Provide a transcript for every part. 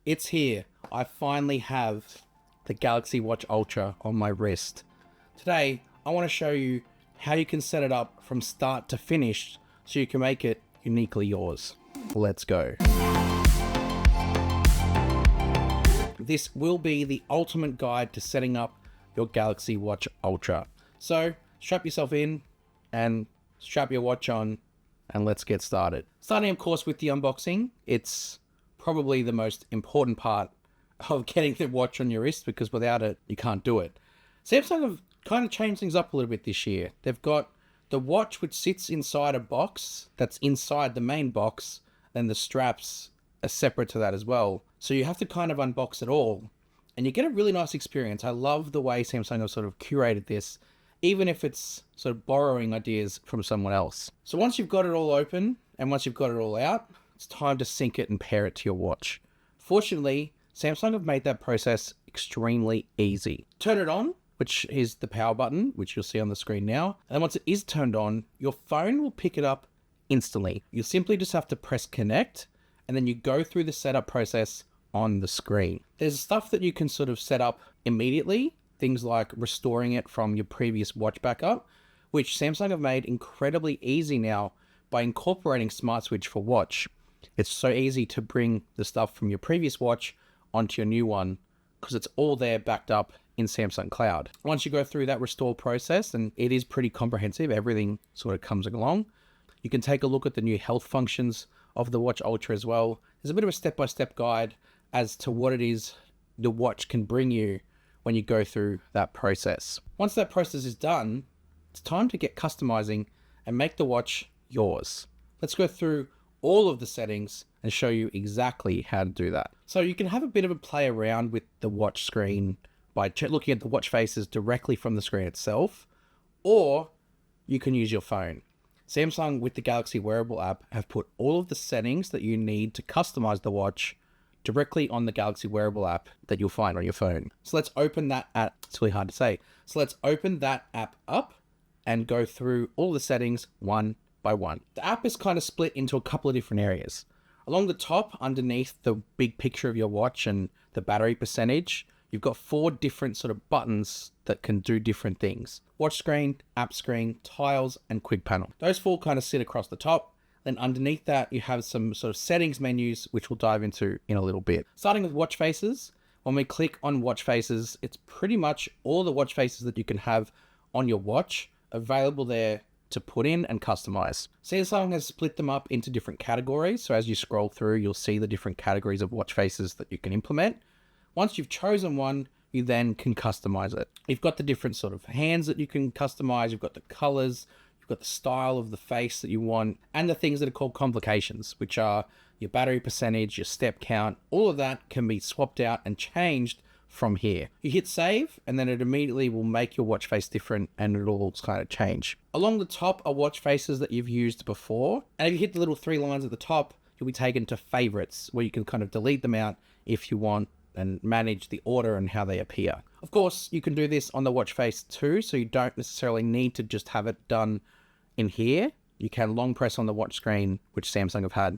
It's here. I finally have the Galaxy Watch Ultra on my wrist. Today, I want to show you how you can set it up from start to finish so you can make it uniquely yours. Let's go. This will be the ultimate guide to setting up your Galaxy Watch Ultra. So strap yourself in and strap your watch on and let's get started. Starting of course with the unboxing. It's probably the most important part of getting the watch on your wrist because without it, you can't do it. Samsung have kind of changed things up a little bit this year. They've got the watch which sits inside a box that's inside the main box, and the straps are separate to that as well. So you have to kind of unbox it all and you get a really nice experience. I love the way Samsung have sort of curated this, even if it's sort of borrowing ideas from someone else. So once you've got it all open and once you've got it all out, it's time to sync it and pair it to your watch. Fortunately, Samsung have made that process extremely easy. Turn it on, which is the power button, which you'll see on the screen now. And once it is turned on, your phone will pick it up instantly. You simply just have to press connect, and then you go through the setup process on the screen. There's stuff that you can sort of set up immediately, things like restoring it from your previous watch backup, which Samsung have made incredibly easy now by incorporating Smart Switch for watch. It's so easy to bring the stuff from your previous watch onto your new one because it's all there backed up in Samsung Cloud. Once you go through that restore process, and it is pretty comprehensive, everything sort of comes along, you can take a look at the new health functions of the Watch Ultra as well. There's a bit of a step-by-step guide as to what it is the watch can bring you when you go through that process. Once that process is done, it's time to get customizing and make the watch yours. Let's go through all of the settings and show you exactly how to do that. So you can have a bit of a play around with the watch screen by looking at the watch faces directly from the screen itself, or you can use your phone. Samsung with the Galaxy Wearable App have put all of the settings that you need to customize the watch directly on the Galaxy Wearable App that you'll find on your phone. So let's open that app. It's really hard to say. So let's open that app up and go through all the settings one by one. The app is kind of split into a couple of different areas. Along the top, underneath the big picture of your watch and the battery percentage, you've got 4 different sort of buttons that can do different things. Watch screen, app screen, tiles, and quick panel. Those 4 kind of sit across the top. Then underneath that, you have some sort of settings menus, which we'll dive into in a little bit. Starting with watch faces. When we click on watch faces, it's pretty much all the watch faces that you can have on your watch available there to put in and customize. Samsung has split them up into different categories. So as you scroll through, you'll see the different categories of watch faces that you can implement. Once you've chosen one, you then can customize it. You've got the different sort of hands that you can customize. You've got the colors, you've got the style of the face that you want, and the things that are called complications, which are your battery percentage, your step count. All of that can be swapped out and changed from here. You hit save, and then it immediately will make your watch face different and it'll all kind of change. Along the top are watch faces that you've used before. And if you hit the little 3 lines at the top, you'll be taken to favorites, where you can kind of delete them out if you want and manage the order and how they appear. Of course, you can do this on the watch face too, so you don't necessarily need to just have it done in here. You can long press on the watch screen, which Samsung have had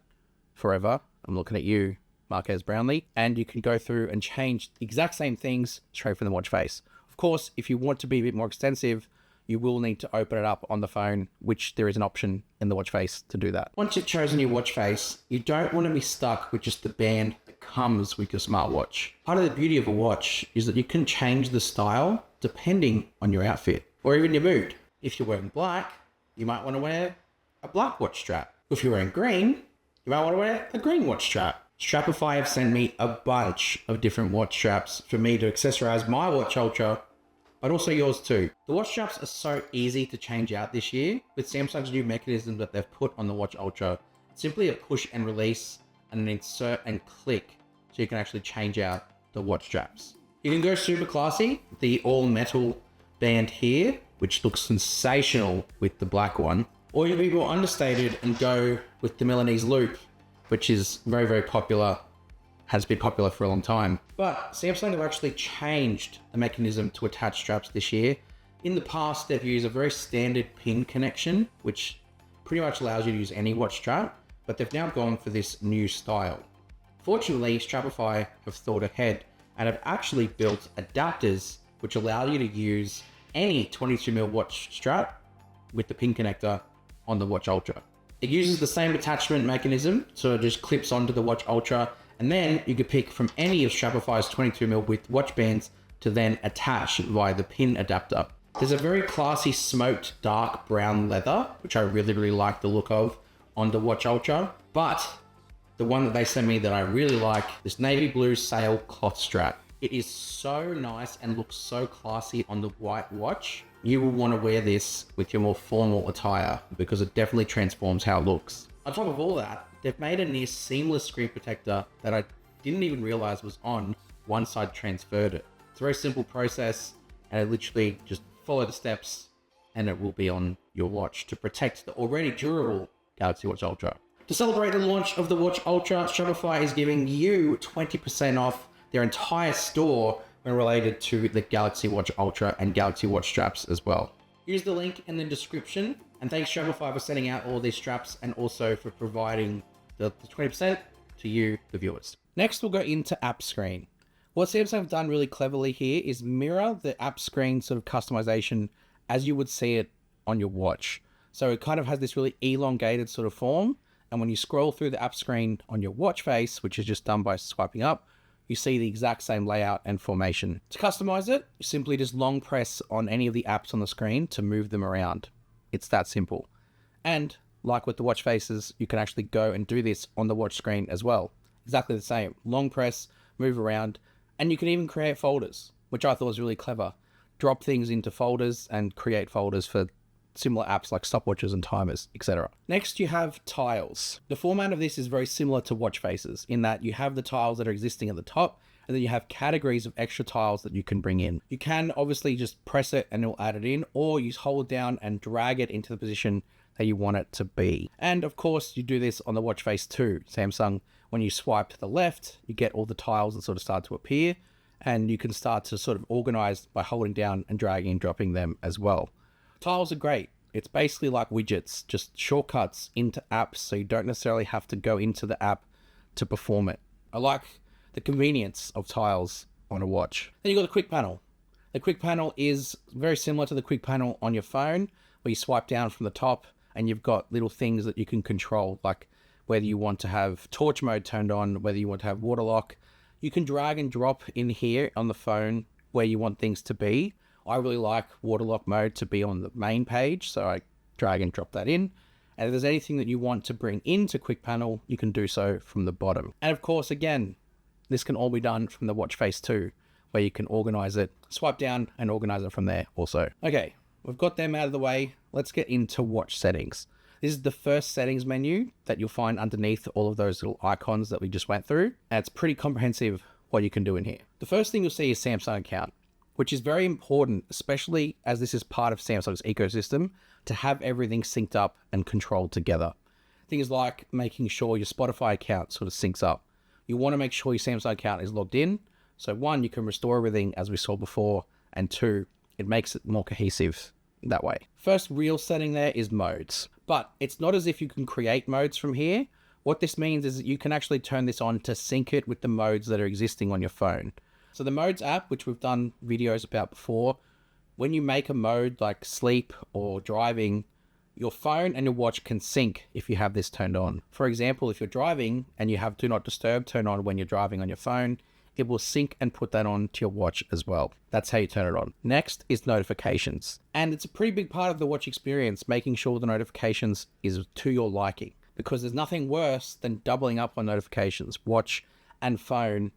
forever. I'm looking at you, Marquez Brownlee, and you can go through and change the exact same things straight from the watch face. Of course, if you want to be a bit more extensive, you will need to open it up on the phone, which there is an option in the watch face to do that. Once you've chosen your watch face, you don't want to be stuck with just the band that comes with your smartwatch. Part of the beauty of a watch is that you can change the style depending on your outfit or even your mood. If you're wearing black, you might want to wear a black watch strap. If you're wearing green, you might want to wear a green watch strap. Strapify have sent me a bunch of different watch straps for me to accessorize my Watch Ultra, but also yours too. The watch straps are so easy to change out this year with Samsung's new mechanism that they've put on the Watch Ultra. It's simply a push and release and an insert and click, so you can actually change out the watch straps. You can go super classy, the all metal band here, which looks sensational with the black one, or you can be more understated and go with the Milanese loop, which is very, very popular, has been popular for a long time. But Samsung have actually changed the mechanism to attach straps this year. In the past, they've used a very standard pin connection, which pretty much allows you to use any watch strap, but they've now gone for this new style. Fortunately, Strapify have thought ahead and have actually built adapters which allow you to use any 22mm watch strap with the pin connector on the Watch Ultra. It uses the same attachment mechanism, so it just clips onto the Watch Ultra, and then you can pick from any of Strapify's 22mm width watch bands to then attach via the pin adapter. There's a very classy smoked dark brown leather, which I really like the look of on the Watch Ultra, but the one that they sent me that I really like, this navy blue sail cloth strap. It is so nice and looks so classy on the white watch. You will want to wear this with your more formal attire because it definitely transforms how it looks. On top of all that, they've made a near seamless screen protector that I didn't even realize was on once I transferred it. It's a very simple process, and I literally just follow the steps and it will be on your watch to protect the already durable Galaxy Watch Ultra. To celebrate the launch of the Watch Ultra, Strapify is giving you 20% off their entire store when related to the Galaxy Watch Ultra and Galaxy Watch straps as well. Use the link in the description, and thanks Strapify for sending out all these straps and also for providing the 20% to you, the viewers. Next, we'll go into app screen. What Samsung have done really cleverly here is mirror the app screen sort of customization as you would see it on your watch. So it kind of has this really elongated sort of form. And when you scroll through the app screen on your watch face, which is just done by swiping up, you see the exact same layout and formation. To customize it, you simply just long press on any of the apps on the screen to move them around. It's that simple. And like with the watch faces, you can actually go and do this on the watch screen as well. Exactly the same. Long press, move around, and you can even create folders, which I thought was really clever. Drop things into folders and create folders for similar apps like stopwatches and timers, etc. Next, you have tiles. The format of this is very similar to watch faces in that you have the tiles that are existing at the top, and then you have categories of extra tiles that you can bring in. You can obviously just press it and it'll add it in, or you hold down and drag it into the position that you want it to be. And of course, you do this on the watch face too. Samsung, when you swipe to the left, you get all the tiles that sort of start to appear, and you can start to sort of organize by holding down and dragging and dropping them as well. Tiles are great. It's basically like widgets, just shortcuts into apps, so you don't necessarily have to go into the app to perform it. I like the convenience of tiles on a watch. Then you've got the quick panel. The quick panel is very similar to the quick panel on your phone, where you swipe down from the top and you've got little things that you can control, like whether you want to have torch mode turned on, whether you want to have water lock. You can drag and drop in here on the phone where you want things to be. I really like water lock mode to be on the main page, so I drag and drop that in. And if there's anything that you want to bring into quick panel, you can do so from the bottom. And of course, again, this can all be done from the watch face too, where you can organize it, swipe down and organize it from there also. Okay, we've got them out of the way. Let's get into watch settings. This is the first settings menu that you'll find underneath all of those little icons that we just went through. And it's pretty comprehensive what you can do in here. The first thing you'll see is Samsung account, which is very important, especially as this is part of Samsung's ecosystem, to have everything synced up and controlled together. Things like making sure your Spotify account sort of syncs up. You want to make sure your Samsung account is logged in. So one, you can restore everything as we saw before, and two, it makes it more cohesive that way. First real setting there is modes, but it's not as if you can create modes from here. What this means is that you can actually turn this on to sync it with the modes that are existing on your phone. So the modes app, which we've done videos about before, when you make a mode like sleep or driving, your phone and your watch can sync if you have this turned on. For example, if you're driving and you have Do Not Disturb turned on when you're driving on your phone, it will sync and put that on to your watch as well. That's how you turn it on. Next is notifications. And it's a pretty big part of the watch experience, making sure the notifications is to your liking, because there's nothing worse than doubling up on notifications, watch and phone,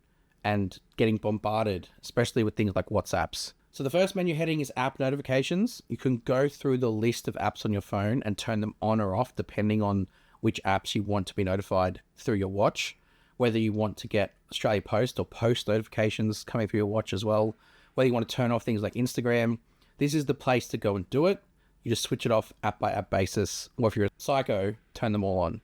and getting bombarded, especially with things like WhatsApps. So the first menu heading is app notifications. You can go through the list of apps on your phone and turn them on or off depending on which apps you want to be notified through your watch. Whether you want to get Australia Post or Post notifications coming through your watch as well. Whether you want to turn off things like Instagram. This is the place to go and do it. You just switch it off app by app basis. Or if you're a psycho, turn them all on.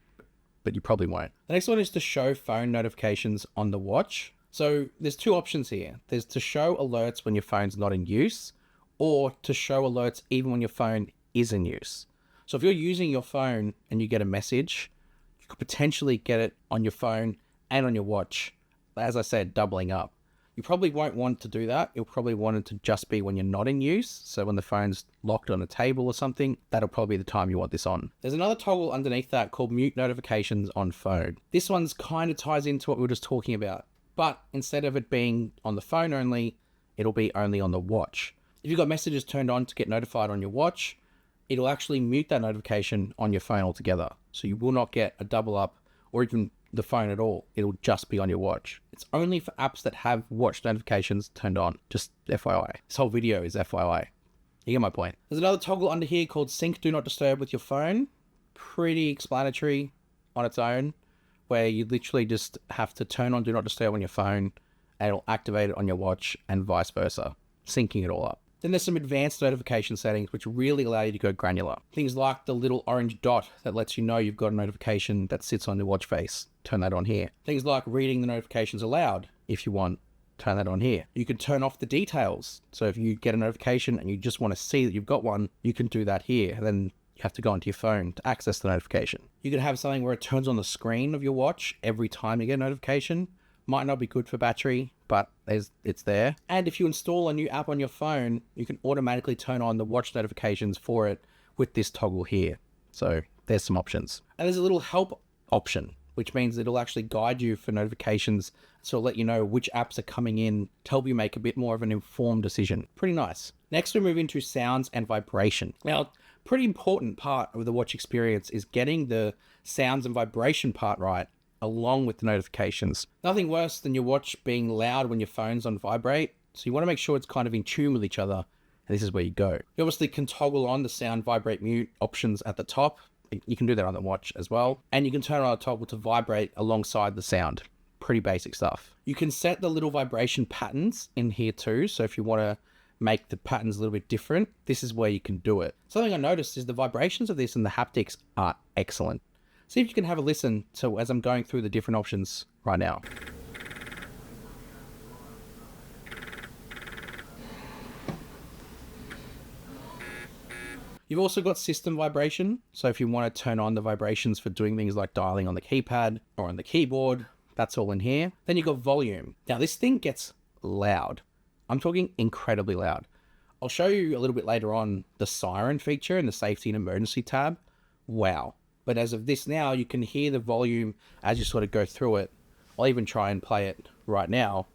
But you probably won't. The next one is to show phone notifications on the watch. So there's two options here. There's to show alerts when your phone's not in use, or to show alerts even when your phone is in use. So if you're using your phone and you get a message, you could potentially get it on your phone and on your watch. As I said, doubling up. You probably won't want to do that. You'll probably want it to just be when you're not in use. So when the phone's locked on a table or something, that'll probably be the time you want this on. There's another toggle underneath that called mute notifications on phone. This one's kind of ties into what we were just talking about. But instead of it being on the phone only, it'll be only on the watch. If you've got messages turned on to get notified on your watch, it'll actually mute that notification on your phone altogether. So you will not get a double up or even the phone at all. It'll just be on your watch. It's only for apps that have watch notifications turned on. Just FYI. This whole video is FYI. You get my point. There's another toggle under here called sync do not disturb with your phone. Pretty explanatory on its own, where you literally just have to turn on do not disturb on your phone and it'll activate it on your watch and vice versa, syncing it all up. Then there's some advanced notification settings which really allow you to go granular. Things like the little orange dot that lets you know you've got a notification that sits on the watch face. Turn that on here. Things like reading the notifications aloud, if you want, turn that on here. You can turn off the details. So if you get a notification and you just want to see that you've got one, you can do that here. And then you have to go onto your phone to access the notification. You can have something where it turns on the screen of your watch every time you get a notification. Might not be good for battery, but it's there. And if you install a new app on your phone, you can automatically turn on the watch notifications for it with this toggle here. So there's some options. And there's a little help option, which means it'll actually guide you for notifications. So it'll let you know which apps are coming in to help you make a bit more of an informed decision. Pretty nice. Next, we move into sounds and vibration. Now, pretty important part of the watch experience is getting the sounds and vibration part right, along with the notifications. Nothing worse than your watch being loud when your phone's on vibrate. So you want to make sure it's kind of in tune with each other. And this is where you go. You obviously can toggle on the sound, vibrate, mute options at the top. You can do that on the watch as well. And you can turn on a toggle to vibrate alongside the sound. Pretty basic stuff. You can set the little vibration patterns in here too. So if you want to make the patterns a little bit different, this is where you can do it. Something I noticed is the vibrations of this and the haptics are excellent. See if you can have a listen to as I'm going through the different options right now. You've also got system vibration. So if you want to turn on the vibrations for doing things like dialing on the keypad or on the keyboard, that's all in here. Then you've got volume. Now this thing gets loud. I'm talking incredibly loud. I'll show you a little bit later on the siren feature in the safety and emergency tab. Wow. But as of this now, you can hear the volume as you sort of go through it. I'll even try and play it right now.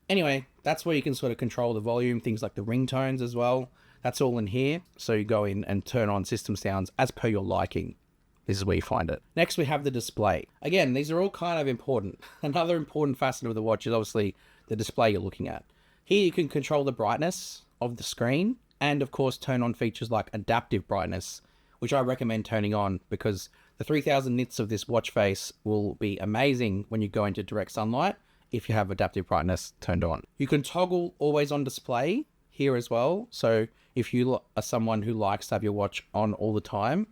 Anyway, that's where you can sort of control the volume, things like the ringtones as well. That's all in here. So you go in and turn on system sounds as per your liking. This is where you find it. Next, we have the display. Again, these are all kind of important. Another important facet of the watch is obviously the display you're looking at. Here you can control the brightness of the screen and of course turn on features like adaptive brightness, which I recommend turning on because the 3000 nits of this watch face will be amazing when you go into direct sunlight if you have adaptive brightness turned on. You can toggle always on display here as well. So if you are someone who likes to have your watch on all the time,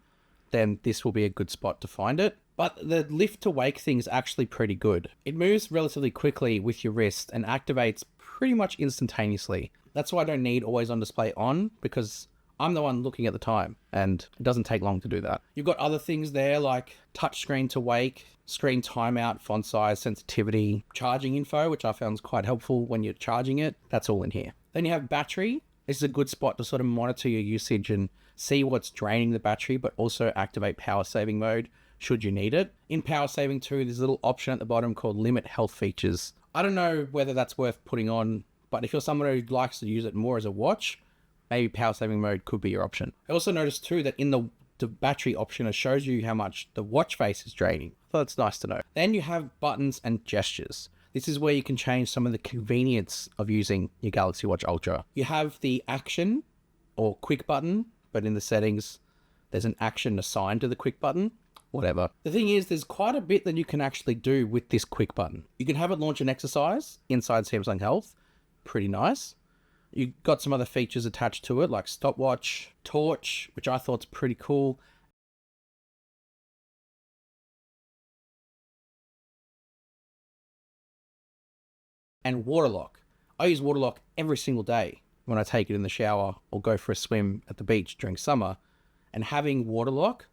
then this will be a good spot to find it. But the lift to wake thing is actually pretty good. It moves relatively quickly with your wrist and activates pretty much instantaneously. That's why I don't need always on display on, because I'm the one looking at the time and it doesn't take long to do that. You've got other things there like touchscreen to wake, screen timeout, font size, sensitivity, charging info, which I found is quite helpful when you're charging it. That's all in here. Then you have battery. This is a good spot to sort of monitor your usage and see what's draining the battery, but also activate power saving mode should you need it. In power saving too, there's a little option at the bottom called limit health features. I don't know whether that's worth putting on, but if you're someone who likes to use it more as a watch, maybe power saving mode could be your option. I also noticed too that in the battery option, it shows you how much the watch face is draining. So that's nice to know. Then you have buttons and gestures. This is where you can change some of the convenience of using your Galaxy Watch Ultra. You have the action or quick button, but in the settings, there's an action assigned to the quick button, whatever. The thing is, there's quite a bit that you can actually do with this quick button. You can have it launch an exercise inside Samsung Health. Pretty nice. You've got some other features attached to it, like stopwatch, torch, which I thought's pretty cool. And water lock. I use water lock every single day. when I take it in the shower or go for a swim at the beach during summer. And having water lock,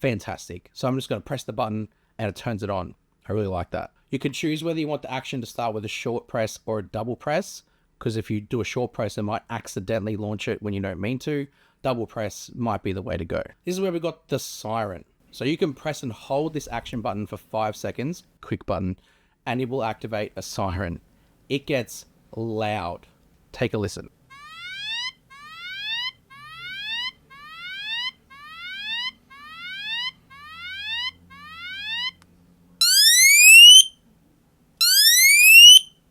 fantastic. So I'm just going to press the button and it turns it on. I really like that. You can choose whether you want the action to start with a short press or a double press, because if you do a short press, it might accidentally launch it when you don't mean to. Double press might be the way to go. This is where we got the siren. So you can press and hold this action button for 5 seconds, quick button, and it will activate a siren. It gets loud. Take a listen.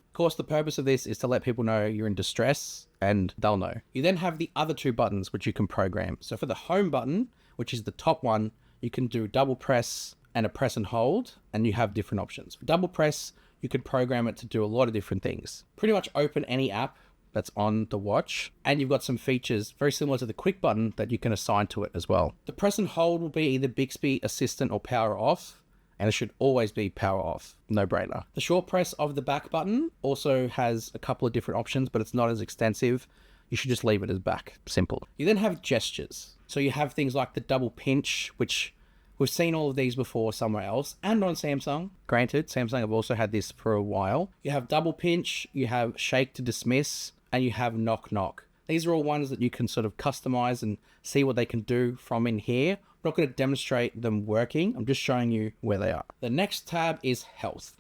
Of course, the purpose of this is to let people know you're in distress and they'll know. You then have the other 2 buttons which you can program. So for the home button, which is the top one, you can do double press and a press and hold, and you have different options. For double press, you could program it to do a lot of different things. Pretty much open any app that's on the watch, and you've got some features very similar to the quick button that you can assign to it as well. The press and hold will be either Bixby, Assistant, or Power Off, and it should always be power off. No brainer. The short press of the back button also has a couple of different options, but it's not as extensive. You should just leave it as back. Simple. You then have gestures. So you have things like the double pinch, which we've seen all of these before somewhere else and on Samsung. Granted, Samsung have also had this for a while. You have double pinch, you have shake to dismiss, and you have knock knock. These are all ones that you can sort of customize and see what they can do from in here. I'm not going to demonstrate them working. I'm just showing you where they are. The next tab is health.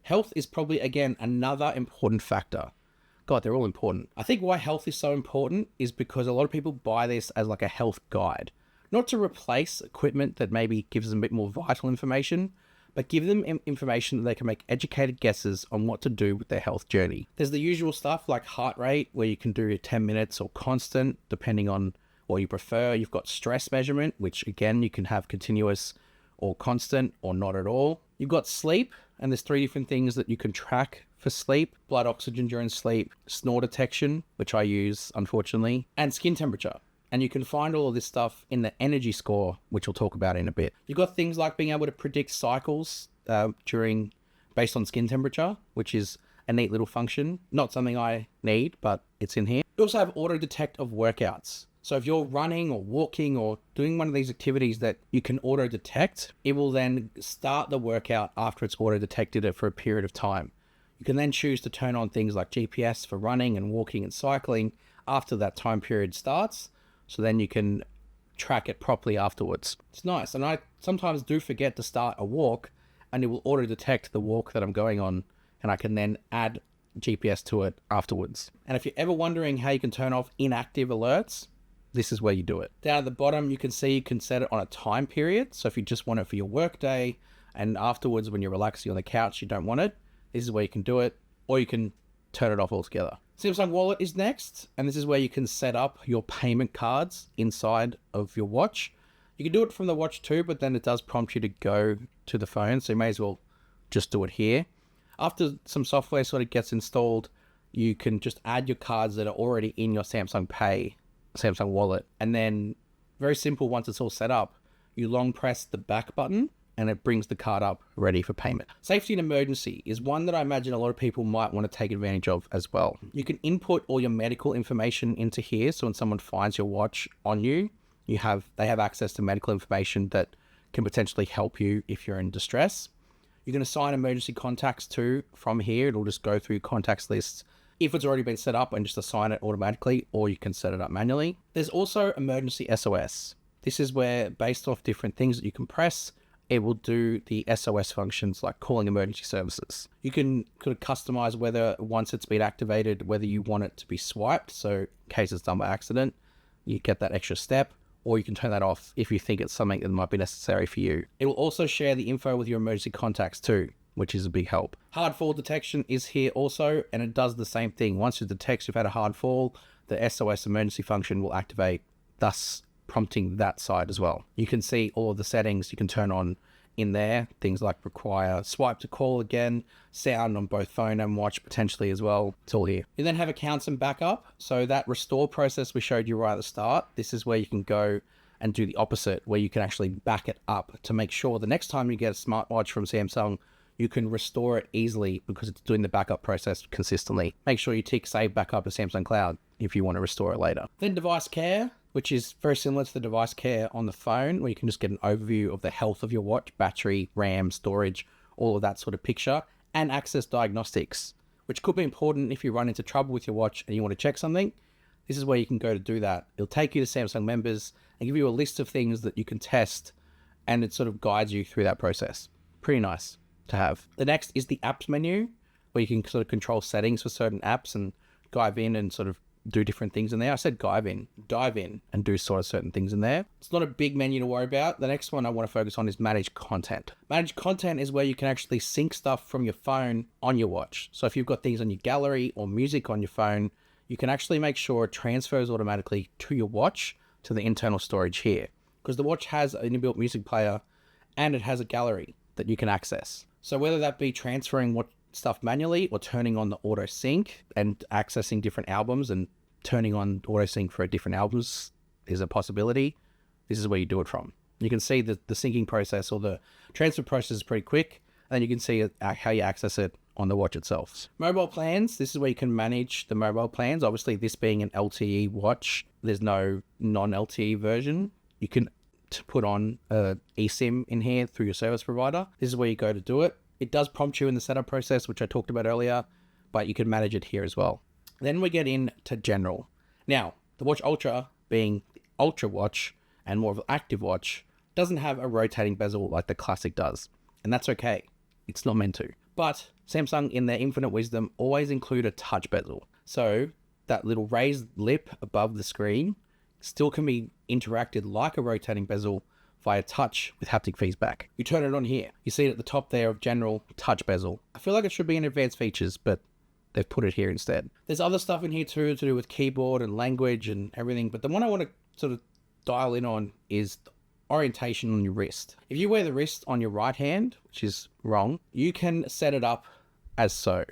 Health is probably, again, another important factor. God, they're all important. I think why health is so important is because a lot of people buy this as like a health guide. Not to replace equipment that maybe gives them a bit more vital information, but give them information that they can make educated guesses on what to do with their health journey. There's the usual stuff like heart rate, where you can do 10 minutes or constant, depending on what you prefer. You've got stress measurement, which again, you can have continuous or constant or not at all. You've got sleep, and there's 3 different things that you can track for sleep: blood oxygen during sleep, snore detection, which I use, unfortunately, and skin temperature. And you can find all of this stuff in the energy score, which we'll talk about in a bit. You've got things like being able to predict cycles based on skin temperature, which is a neat little function. Not something I need, but it's in here. You also have auto detect of workouts. So if you're running or walking or doing one of these activities that you can auto detect, it will then start the workout after it's auto detected it for a period of time. You can then choose to turn on things like GPS for running and walking and cycling after that time period starts. So then you can track it properly afterwards. It's nice. And I sometimes do forget to start a walk, and it will auto detect the walk that I'm going on, and I can then add GPS to it afterwards. And if you're ever wondering how you can turn off inactive alerts, this is where you do it. Down at the bottom, you can see you can set it on a time period. So if you just want it for your work day, and afterwards when you're relaxing on the couch, you don't want it, this is where you can do it, or you can turn it off altogether. Samsung Wallet is next, and this is where you can set up your payment cards inside of your watch. You can do it from the watch too, but then it does prompt you to go to the phone, so you may as well just do it here. After some software sort of gets installed, you can just add your cards that are already in your Samsung Pay, Samsung Wallet, and then very simple, once it's all set up, you long press the back button and it brings the card up ready for payment. Safety and emergency is one that I imagine a lot of people might want to take advantage of as well. You can input all your medical information into here, so when someone finds your watch on you, they have access to medical information that can potentially help you if you're in distress. You can assign emergency contacts too from here. It'll just go through contacts lists if it's already been set up and just assign it automatically, or you can set it up manually. There's also emergency SOS. This is where, based off different things that you can press, it will do the SOS functions like calling emergency services. You can kind of customize whether, once it's been activated, whether you want it to be swiped, so in case it's done by accident, you get that extra step, or you can turn that off if you think it's something that might be necessary for you. It will also share the info with your emergency contacts too, which is a big help. Hard fall detection is here also, and it does the same thing. Once it detects you've had a hard fall, the SOS emergency function will activate, thus prompting that side as well. You can see all of the settings you can turn on in there, things like require swipe to call again, sound on both phone and watch potentially as well. It's all here. You then have accounts and backup. So that restore process we showed you right at the start, this is where you can go and do the opposite, where you can actually back it up to make sure the next time you get a smartwatch from Samsung, you can restore it easily because it's doing the backup process consistently. Make sure you tick save backup to Samsung Cloud. if you want to restore it later. Then device care, which is very similar to the device care on the phone, where you can just get an overview of the health of your watch, battery, RAM, storage, all of that sort of picture, and access diagnostics, which could be important if you run into trouble with your watch and you want to check something. This is where you can go to do that. It'll take you to Samsung members and give you a list of things that you can test, and it sort of guides you through that process. Pretty nice to have. The next is the apps menu, where you can sort of control settings for certain apps and dive in and sort of do different things in there. I said dive in and do sort of certain things in there. It's not a big menu to worry about. The next one I want to focus on is manage content. Manage content is where you can actually sync stuff from your phone on your watch. So if you've got things on your gallery or music on your phone, you can actually make sure it transfers automatically to your watch, to the internal storage here, because the watch has an inbuilt music player and it has a gallery that you can access. So whether that be transferring what stuff manually or turning on the auto sync and accessing different albums and turning on auto sync for different albums is a possibility. This is where you do it from. You can see that the syncing process or the transfer process is pretty quick, and you can see how you access it on the watch itself. Mobile plans, this is where you can manage the mobile plans. Obviously, this being an LTE watch, there's no non-LTE version. You can put on a eSIM in here through your service provider. This is where you go to do it. It does prompt you in the setup process, which I talked about earlier, but you can manage it here as well. Then we get into general. Now, the Watch Ultra, being the Ultra watch and more of an active watch, doesn't have a rotating bezel like the Classic does. And that's okay. It's not meant to. But Samsung, in their infinite wisdom, always include a touch bezel. So that little raised lip above the screen still can be interacted like a rotating bezel via touch with haptic feedback. You turn it on here. You see it at the top there of general touch bezel. I feel like it should be in advanced features, but they've put it here instead. There's other stuff in here too to do with keyboard and language and everything, but the one I want to sort of dial in on is the orientation on your wrist. If you wear the wrist on your right hand, which is wrong, you can set it up as so,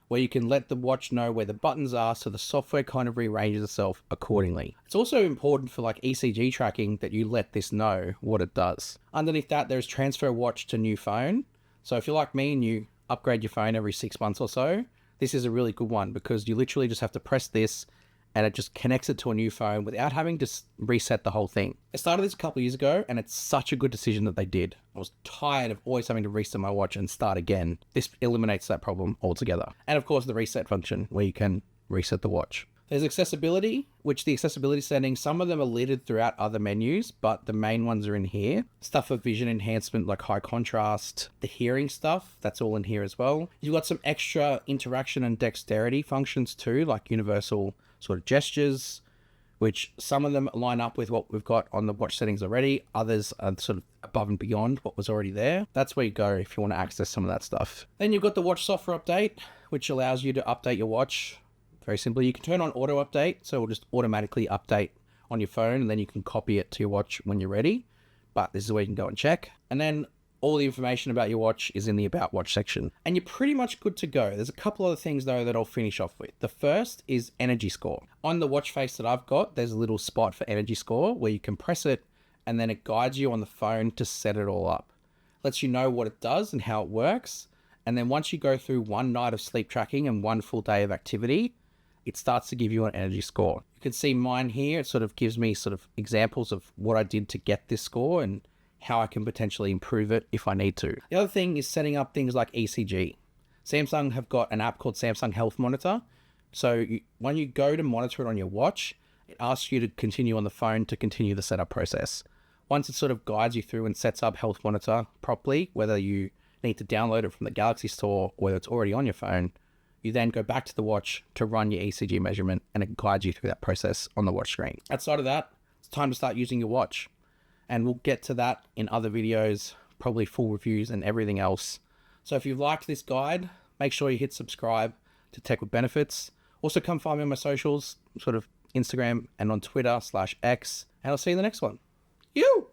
where you can let the watch know where the buttons are, so the software kind of rearranges itself accordingly. It's also important for like ECG tracking that you let this know what it does. Underneath that, there's transfer watch to new phone. So if you're like me and you upgrade your phone every 6 months or so, this is a really good one, because you literally just have to press this and it just connects it to a new phone without having to reset the whole thing. I started this a couple of years ago, and it's such a good decision that they did. I was tired of always having to reset my watch and start again. This eliminates that problem altogether. And of course, the reset function, where you can reset the watch. There's accessibility, which the accessibility settings, some of them are littered throughout other menus, but the main ones are in here. Stuff for vision enhancement, like high contrast, the hearing stuff, that's all in here as well. You've got some extra interaction and dexterity functions too, like universal sort of gestures, which some of them line up with what we've got on the watch settings already. Others are sort of above and beyond what was already there. That's where you go if you want to access some of that stuff. Then you've got the watch software update, which allows you to update your watch. Very simply, you can turn on auto update, so it'll just automatically update on your phone, and then you can copy it to your watch when you're ready. But this is where you can go and check. And then all the information about your watch is in the About Watch section. And you're pretty much good to go. There's a couple other things though that I'll finish off with. The first is energy score. On the watch face that I've got, there's a little spot for energy score where you can press it and then it guides you on the phone to set it all up. Lets you know what it does and how it works. And then once you go through one night of sleep tracking and one full day of activity, it starts to give you an energy score. You can see mine here. It sort of gives me sort of examples of what I did to get this score and how I can potentially improve it if I need to. The other thing is setting up things like ECG. Samsung have got an app called Samsung Health Monitor. So when you go to monitor it on your watch, it asks you to continue on the phone to continue the setup process. Once it sort of guides you through and sets up Health Monitor properly, whether you need to download it from the Galaxy Store or whether it's already on your phone, you then go back to the watch to run your ECG measurement, and it guides you through that process on the watch screen. Outside of that, it's time to start using your watch. And we'll get to that in other videos, probably full reviews and everything else. So if you've liked this guide, make sure you hit subscribe to Tech with Benefits. Also come find me on my socials, sort of Instagram and on Twitter /X. And I'll see you in the next one. You!